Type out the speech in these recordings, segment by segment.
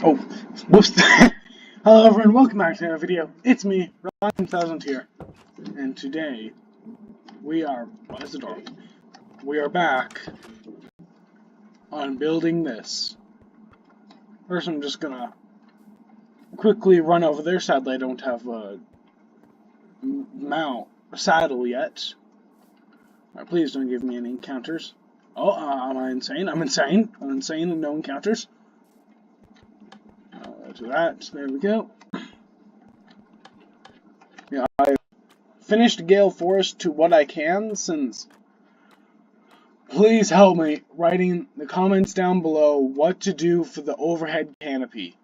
Oh, whoops. Hello everyone, welcome back to another video. It's me, Ryan1000 here. And today, we are, where's the door? We are back on building this. First I'm just gonna quickly run over there. Sadly I don't have a saddle yet. Alright, please don't give me any encounters. Oh, am I insane? I'm insane and no encounters. To that, there we go. Yeah, I finished Gale Forest to what I can, since please help me writing the comments down below what to do for the overhead canopy.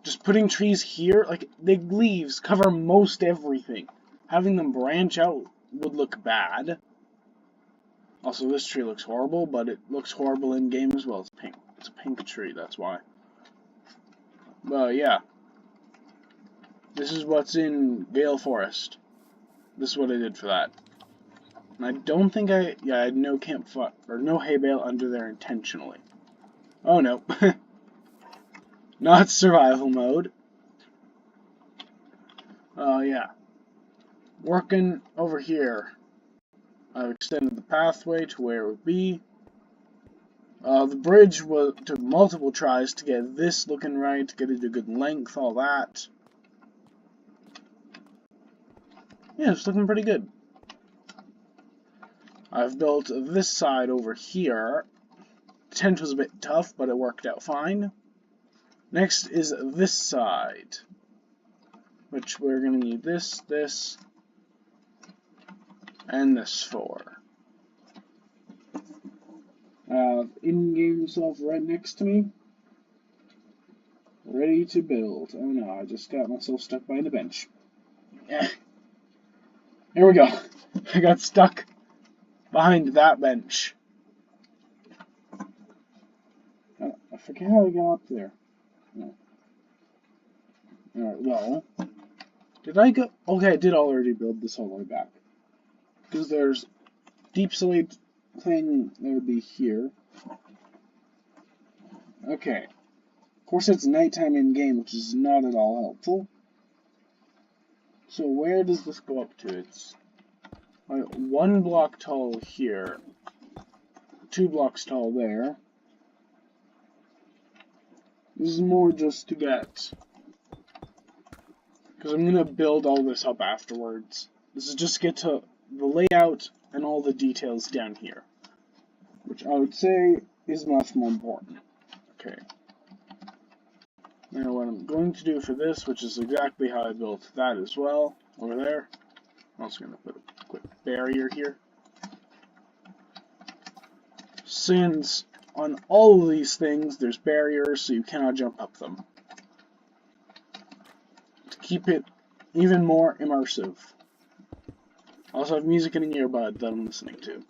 Just putting trees here, like, the leaves cover most everything. Having them branch out would look bad. Also, this tree looks horrible, but it looks horrible in game as well. It's pink. It's a pink tree, that's why. But yeah. This is what's in Gale Forest. This is what I did for that. And I don't think I had no campfire, or no hay bale under there intentionally. Oh no. Not survival mode. Yeah. Working over here. I've extended the pathway to where it would be. The bridge took multiple tries to get this looking right, to get it a good length, all that. Yeah, it's looking pretty good. I've built this side over here. The tent was a bit tough, but it worked out fine. Next is this side, which we're going to need this, and this for. In-game stuff right next to me. Ready to build. Oh no, I just got myself stuck by the bench. Yeah. Here we go. I got stuck behind that bench. I forget how I got up there. No. Alright, well. Did I go? Okay, I did already build this all the way back. Because there's deep slate thing that would be here. Okay. Of course it's nighttime in game, which is not at all helpful. So where does this go up to? It's like 1 block tall here, 2 blocks tall there. This is more just to get, because I'm going to build all this up afterwards. This is just to get to the layout and all the details down here, which I would say is much more important. Okay. Now what I'm going to do for this, which is exactly how I built that as well, over there. I'm also going to put a quick barrier here. Since on all of these things there's barriers, so you cannot jump up them. To keep it even more immersive. I also have music in an earbud that I'm listening to.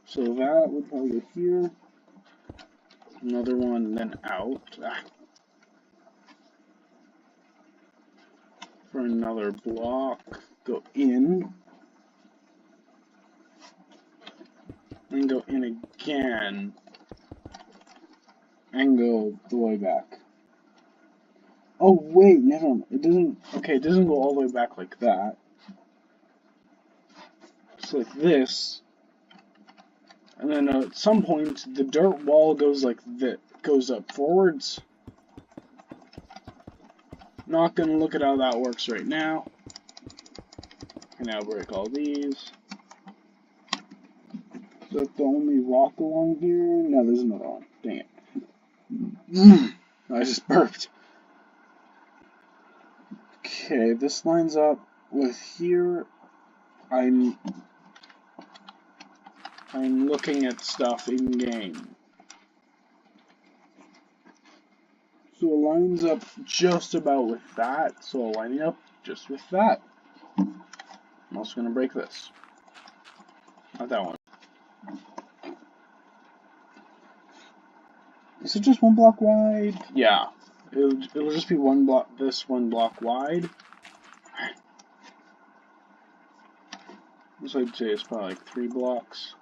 So that would probably go here. Another one, then out. For another block, go in. And go in again. And go the way back. Oh wait, never mind. It doesn't, okay, it doesn't go all the way back like that. It's like this. And then at some point, the dirt wall goes like that, goes up forwards. Not gonna look at how that works right now. Can now break all these. Is that the only rock along here? No, there's another one. Dang it. I just burped. Okay, this lines up with here. I'm looking at stuff in game. So it lines up just about with that, so I'll line it up just with that. I'm also going to break this. Not that one. Is it just 1 block wide? Yeah. It'll just be 1 block, this 1 block wide. This I'd say is probably like 3 blocks.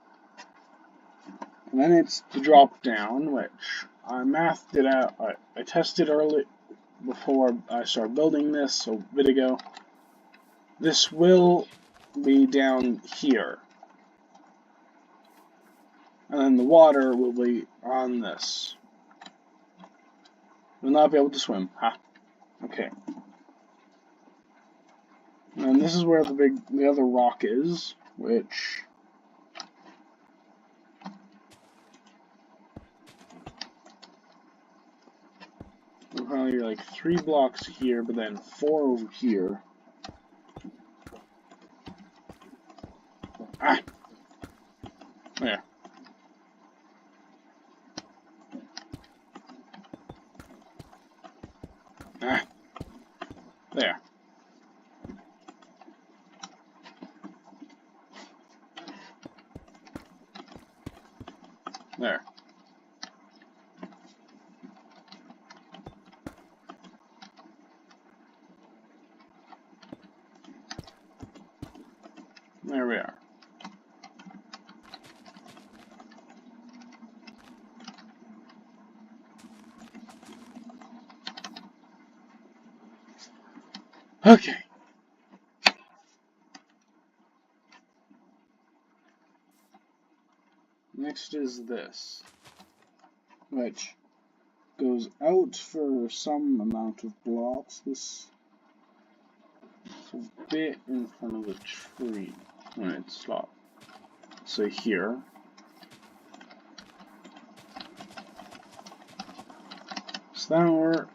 And then it's the drop down, which I mathed it out. I tested early before I started building this, so a bit ago. This will be down here. And then the water will be on this. Will not be able to swim. Ha. Okay. And this is where the other rock is, which will probably be like 3 blocks here, but then 4 over here. Ah! There. Ah! There. There. There we are. Okay. Next is this, which goes out for some amount of blocks. This is a bit in front of the tree when it stops. So here. Does that work?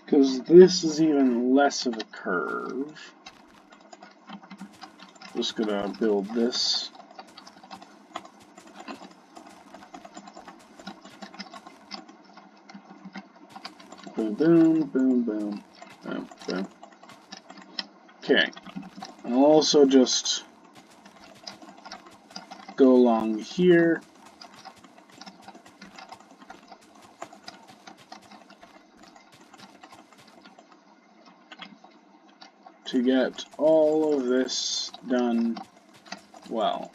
Because this is even less of a curve. Just gonna build this. Boom, boom, boom, boom, boom, boom. Okay. I'll also just go along here. To get all of this done well.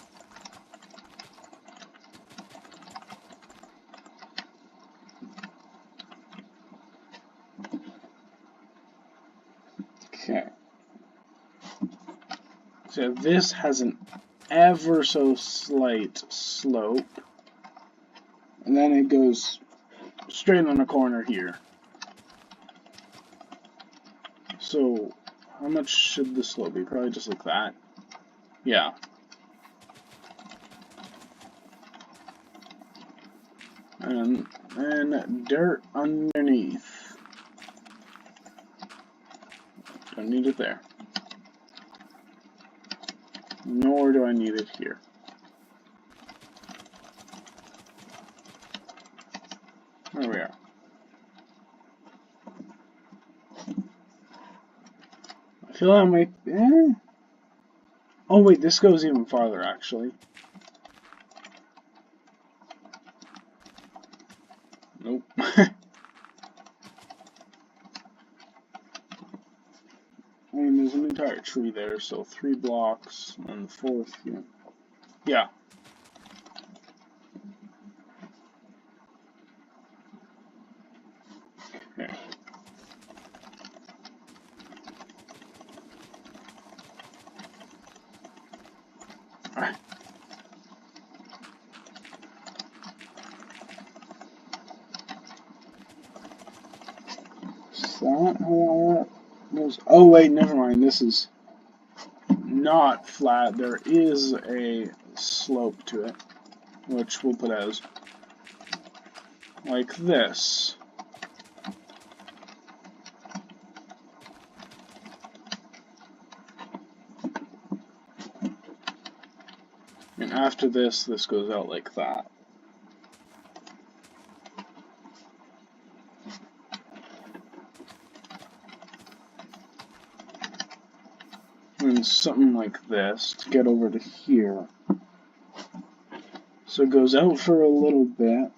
Okay. So this has an ever so slight slope, and then it goes straight on the corner here. So how much should the slope be? Probably just like that. Yeah. And then dirt underneath. Don't need it there. Nor do I need it here. There we are. I feel I might... Oh wait, this goes even farther actually. Nope. I mean, there's an entire tree there, so 3 blocks, and the 4th here. Yeah. Okay. Alright. Is that how that goes? Oh wait, never mind. This is not flat. There is a slope to it, which we'll put as like this. And after this, this goes out like that. And something like this to get over to here. So it goes out for a little bit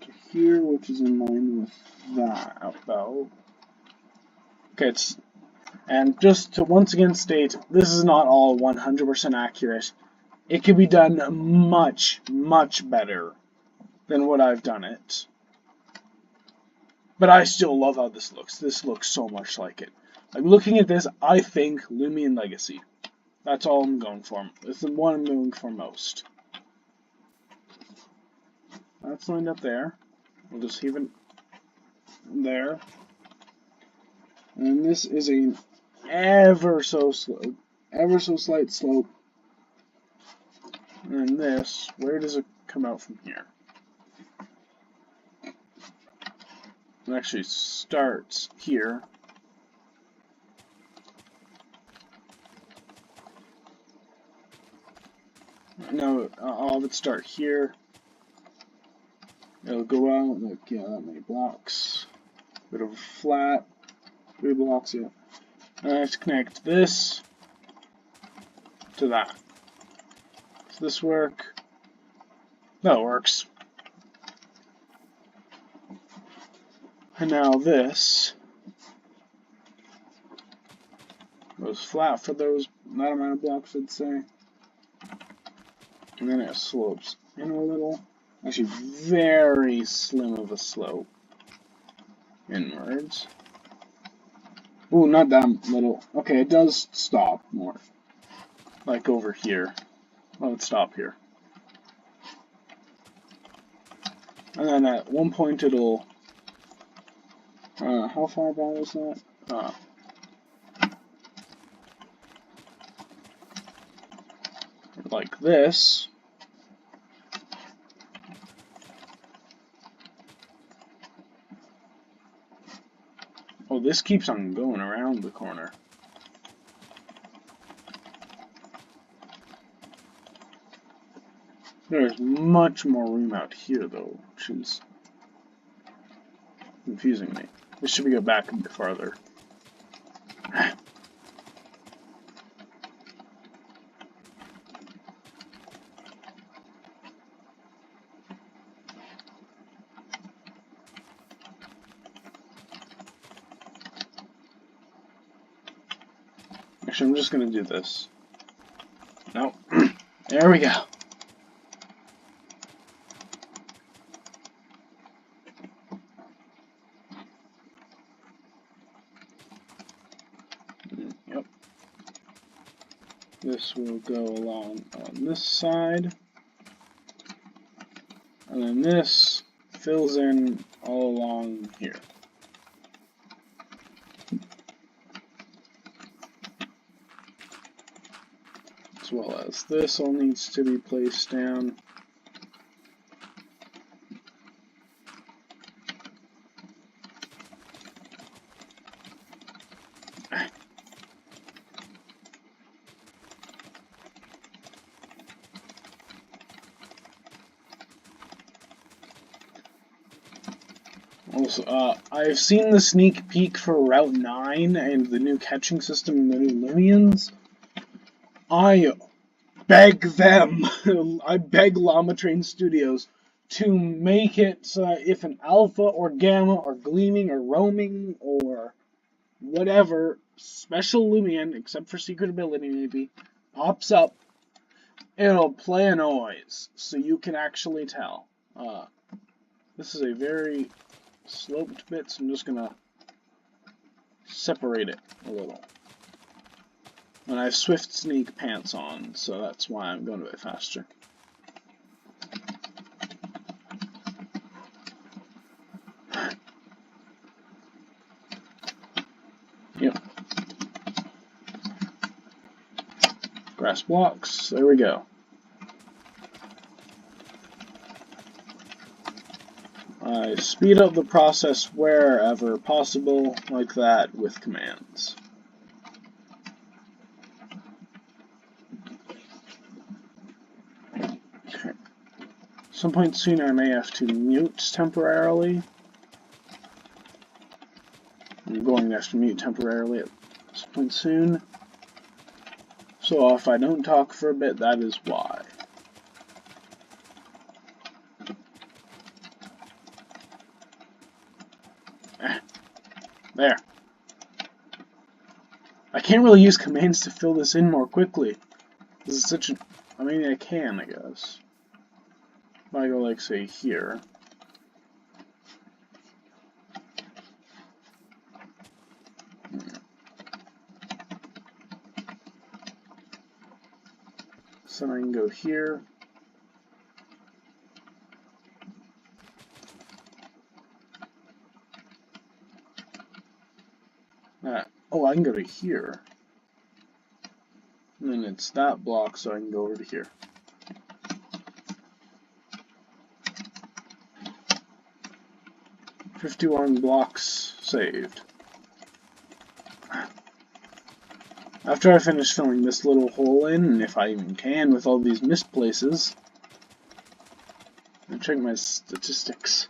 to here, which is in line with that about. Okay, and just to once again state, this is not all 100% accurate. It could be done much, much better. than what I've done it. But I still love how this looks. This looks so much like it. Like, looking at this, I think Loomian Legacy. That's all I'm going for. It's the one I'm going for most. That's lined up there. We'll just leave it there. And this is a ever so slight slope. And this, where does it come out from here? It actually starts here. No, all of it start here. It'll go out like, yeah, that many blocks. Bit of a flat. 3 blocks, yeah. And I have to connect this to that. Does this work? That works. And now this goes flat for that amount of blocks, I'd say. And then it slopes in a little. Actually, very slim of a slope inwards. Ooh, not that little. Okay, it does stop more. Like over here. Well, let's stop here. And then at one point it'll... how far back is that? Like this. Oh, this keeps on going around the corner. There's much more room out here, though, which is confusing me. This should go back a bit farther. Actually, I'm just going to do this. Nope. There we go. Yep. This will go along on this side. And then this fills in all along here. As well as this all needs to be placed down. Also, I've seen the sneak peek for Route 9 and the new catching system in the new Loomians. I beg them, I beg Llama Train Studios to make it so that if an alpha or gamma or gleaming or roaming or whatever special Loomian, except for secret ability maybe, pops up, it'll play a noise so you can actually tell. This is a very sloped bit, so I'm just gonna separate it a little. And I have Swift Sneak pants on, so that's why I'm going a bit faster. Yep. Grass blocks, there we go. I speed up the process wherever possible, like that, with commands. Okay. Some point soon I may have to mute temporarily. I'm going to have to mute temporarily at some point soon. So if I don't talk for a bit, that is why. There. I can't really use commands to fill this in more quickly. This is such a... I mean, I can, I guess. If I go like, say, here. So then I can go here. Oh, I can go to here. And then it's that block, so I can go over to here. "51 blocks saved." After I finish filling this little hole in, and if I even can with all these missed places, I'll check my statistics.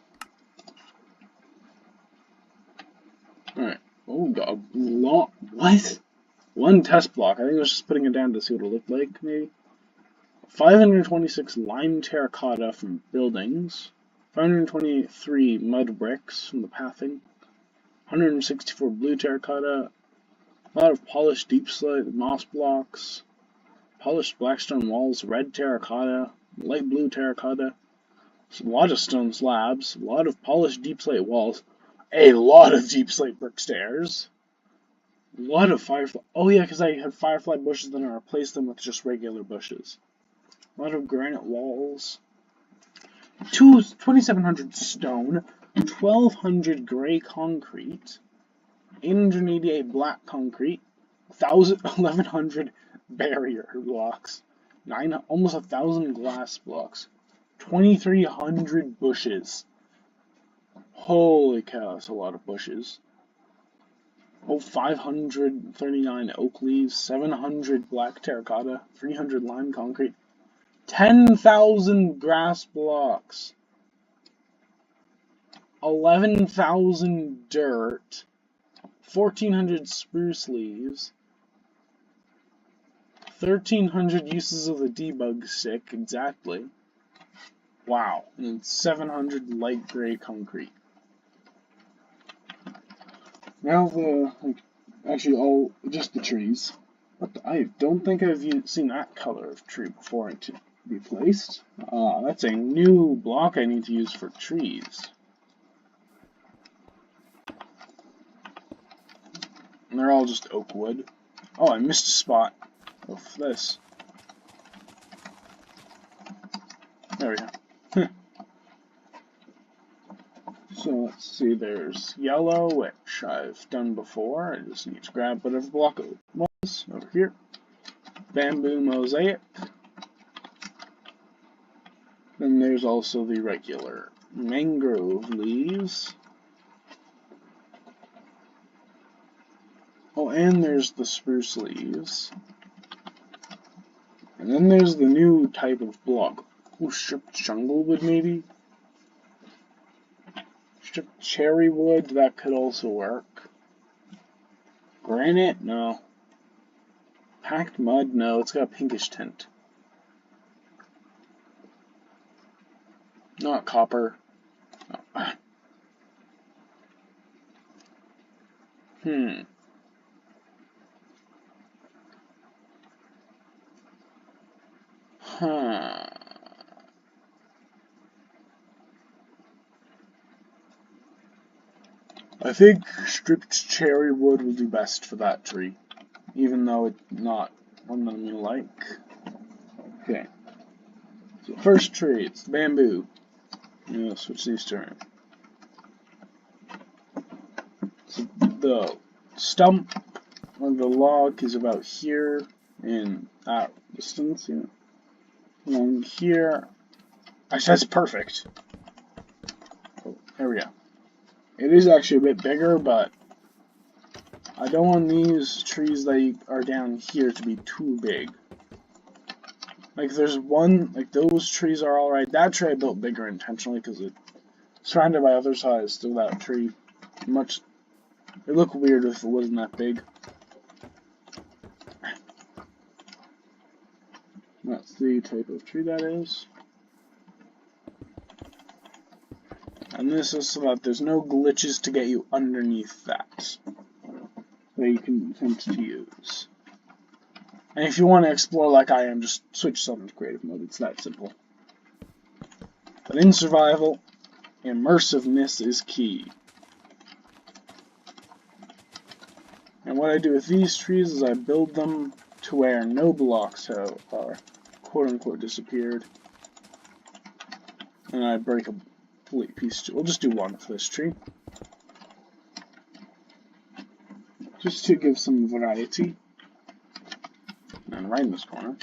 Alright. Oh, got a block. What? One test block. I think I was just putting it down to see what it looked like, maybe. 526 lime terracotta from buildings. 523 mud bricks from the pathing. 164 blue terracotta. A lot of polished deep slate moss blocks. Polished blackstone walls, red terracotta, light blue terracotta. A lot of stone slabs. A lot of polished deep slate walls. A lot of deep slate brick stairs. A lot of firefly. Oh yeah, because I had firefly bushes, then I replaced them with just regular bushes. A lot of granite walls. 2,700 stone. 1,200 gray concrete. 888 black concrete. 1,100 barrier blocks. Almost 1,000 glass blocks. 2,300 bushes. Holy cow, that's a lot of bushes. Oh, 539 oak leaves, 700 black terracotta, 300 lime concrete, 10,000 grass blocks, 11,000 dirt, 1,400 spruce leaves, 1,300 uses of the debug stick, exactly. Wow, and 700 light gray concrete. Now actually just the trees. I don't think I've seen that color of tree before to be placed. That's a new block I need to use for trees. And they're all just oak wood. Oh, I missed a spot of this. There we go. So let's see, there's yellow, which I've done before. I just need to grab whatever block it was over here. Bamboo mosaic. Then there's also the regular mangrove leaves. Oh, and there's the spruce leaves. And then there's the new type of block. Oh, stripped jungle wood, maybe? Stripped cherry wood, that could also work. Granite? No. Packed mud? No, it's got a pinkish tint. Not copper. Oh. Huh. I think stripped cherry wood will do best for that tree, even though it's not one that I'm gonna like. Okay. So first tree, it's bamboo. I'm gonna switch these to around. So the stump of the log is about here in that distance, you know. Along here. Actually, that's perfect. Oh, there we go. It is actually a bit bigger, but I don't want these trees that are down here to be too big. Like there's one, like those trees are alright. That tree I built bigger intentionally because it's surrounded by other sides. So that tree, it look weird if it wasn't that big. That's the type of tree that is. And this is so that there's no glitches to get you underneath that you can attempt to use. And if you want to explore like I am, just switch something to creative mode. It's that simple. But in survival, immersiveness is key. And what I do with these trees is I build them to where no blocks are quote-unquote disappeared. And I break a complete piece. We'll just do one for this tree. Just to give some variety. And right in this corner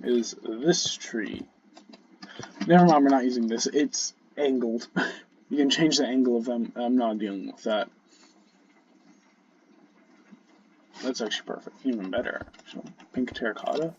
is this tree. Never mind, we're not using this. It's angled. You can change the angle of them. I'm not dealing with that. That's actually perfect. Even better, actually. Pink terracotta.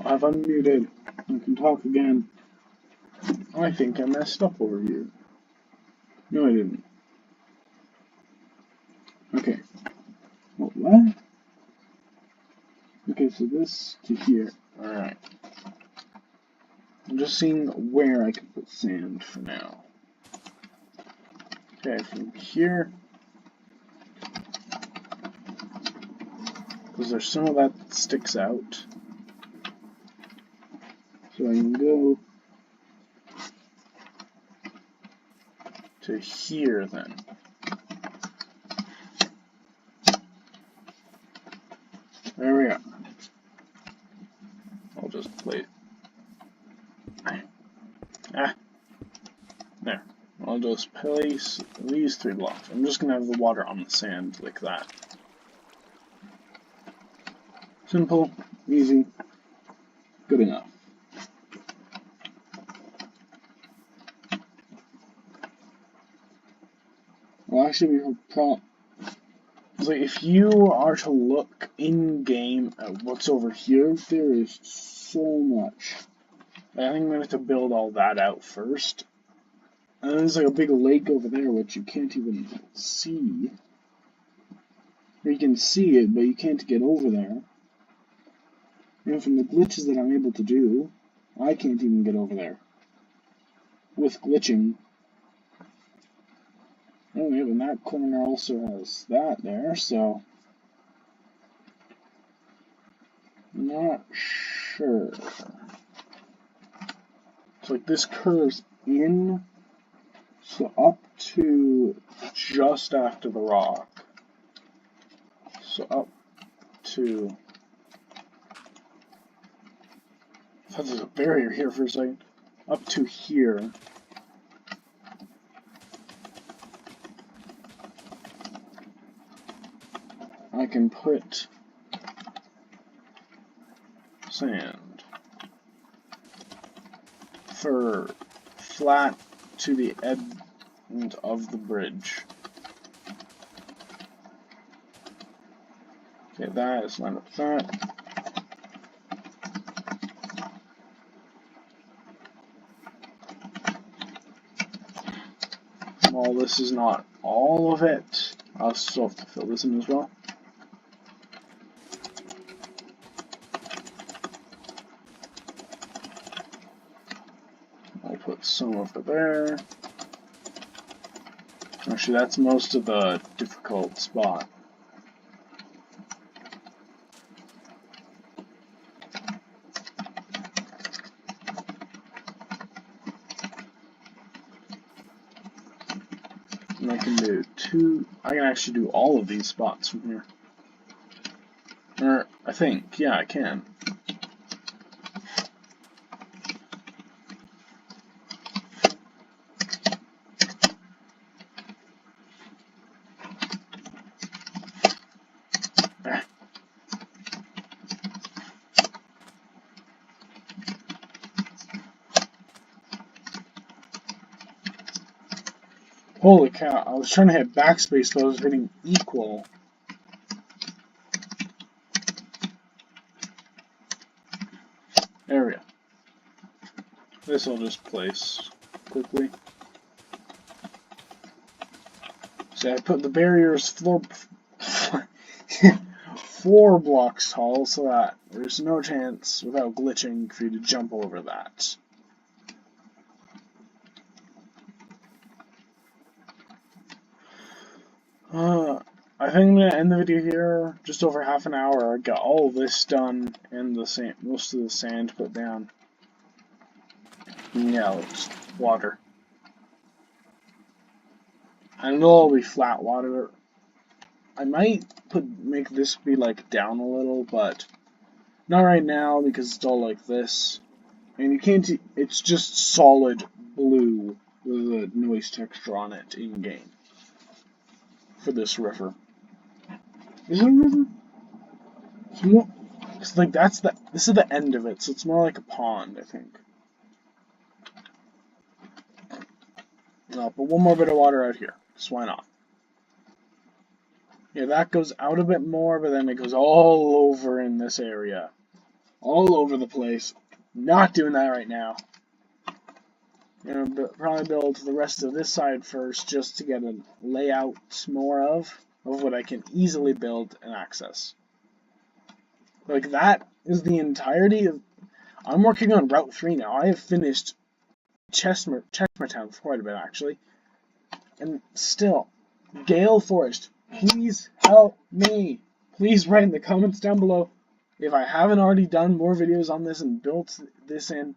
I've unmuted. I can talk again. I think I messed up over here. No, I didn't. Okay. Well, what? Okay, so this to here. Alright. I'm just seeing where I can put sand for now. Okay, from here. Because there's some of that sticks out. So I can go to here then. There we go. I'll just play. There. I'll just place these 3 blocks. I'm just gonna have the water on the sand like that. Simple, easy, good enough. Well, actually, if you are to look in game at what's over here, there is so much. I think I'm gonna have to build all that out first. And then there's like a big lake over there which you can't even see. Or you can see it, but you can't get over there. And from the glitches that I'm able to do, I can't even get over there. With glitching. Oh yeah, and that corner also has that there, so not sure. So like this curves in, so up to just after the rock. So up to, I thought there was a barrier here for a second. Up to here. I can put sand for flat to the end of the bridge. Okay, that is lined up with that. While this is not all of it, I'll still have to fill this in as well. I'll put some over there. Actually, that's most of the difficult spot. And I can do I can actually do all of these spots from here. Or, I think, yeah, I can. Holy cow, I was trying to hit backspace, but I was hitting equal. There we go. This I'll just place quickly. See, I put the barriers 4 blocks tall so that there's no chance without glitching for you to jump over that. I think I'm going to end the video here, just over half an hour. I got all this done and the sand, most of the sand put down. Yeah, just water. I know it'll be flat water. I might make this be like down a little, but not right now because it's all like this. And you can't, it's just solid blue with a noise texture on it in game. For this river. Is it a river? It's more, it's like this is the end of it, so it's more like a pond, I think. No, but one more bit of water out here, so why not? Yeah, that goes out a bit more, but then it goes all over in this area. all over the place. Not doing that right now. I'm gonna probably build the rest of this side first, just to get a layout more of what I can easily build and access. Like, that is the entirety of... I'm working on Route 3 now. I have finished Chestmertown for quite a bit, actually. And still, Gale Forest, please help me. Please write in the comments down below if I haven't already done more videos on this and built this in,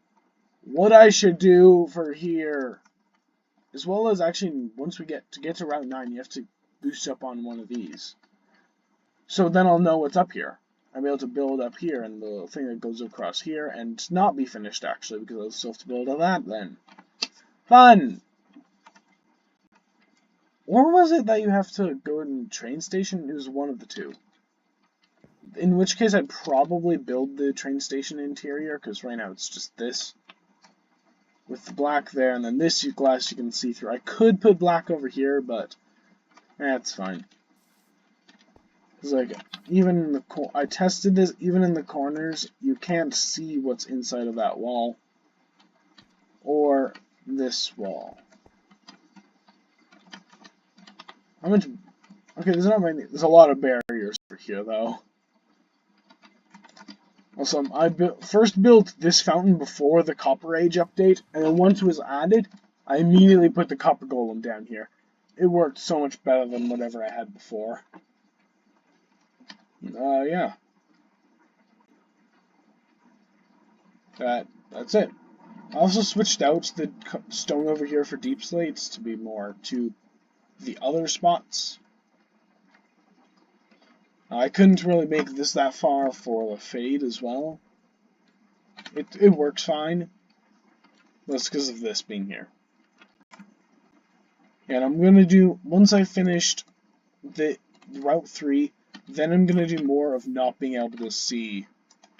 what I should do for here. As well as, actually, once we get to Route 9, you have to boost up on one of these. So then I'll know what's up here. I'll be able to build up here, and the thing that goes across here, and not be finished, actually, because I'll still have to build all that then. Fun! Or was it that you have to go in the train station? It was one of the two. In which case, I'd probably build the train station interior, because right now it's just this. With the black there, and then this glass you can see through. I could put black over here, but that's fine. It's like, even in the I tested this, even in the corners, you can't see what's inside of that wall. Or this wall. How much... Okay, there's a lot of barriers over here, though. Also, I first built this fountain before the Copper Age update, and then once it was added, I immediately put the Copper Golem down here. It worked so much better than whatever I had before. Yeah. That's it. I also switched out the stone over here for deep slates to be more to the other spots. I couldn't really make this that far for the fade as well. It works fine. That's because of this being here. And I'm gonna do, once I finished the Route 3, then I'm gonna do more of not being able to see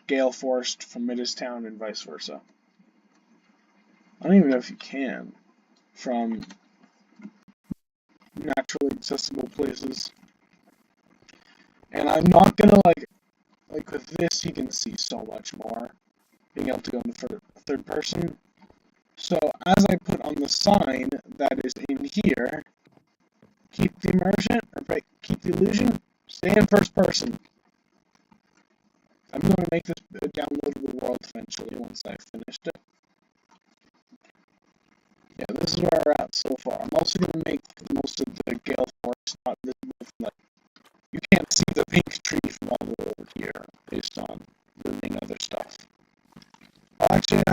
Gale Forest from Middletown and vice versa. I don't even know if you can from naturally accessible places. And I'm not gonna like with this you can see so much more, being able to go into third person. So as I put on the sign that is in here, keep the immersion, or keep the illusion, stay in first person. I'm going to make this a downloadable world eventually once I've finished it. Yeah, this is where we're at so far. I'm also going to make most of the Gale Forest not visible from that. You can't see the pink tree from all the way over here, based on building other stuff. Well, actually,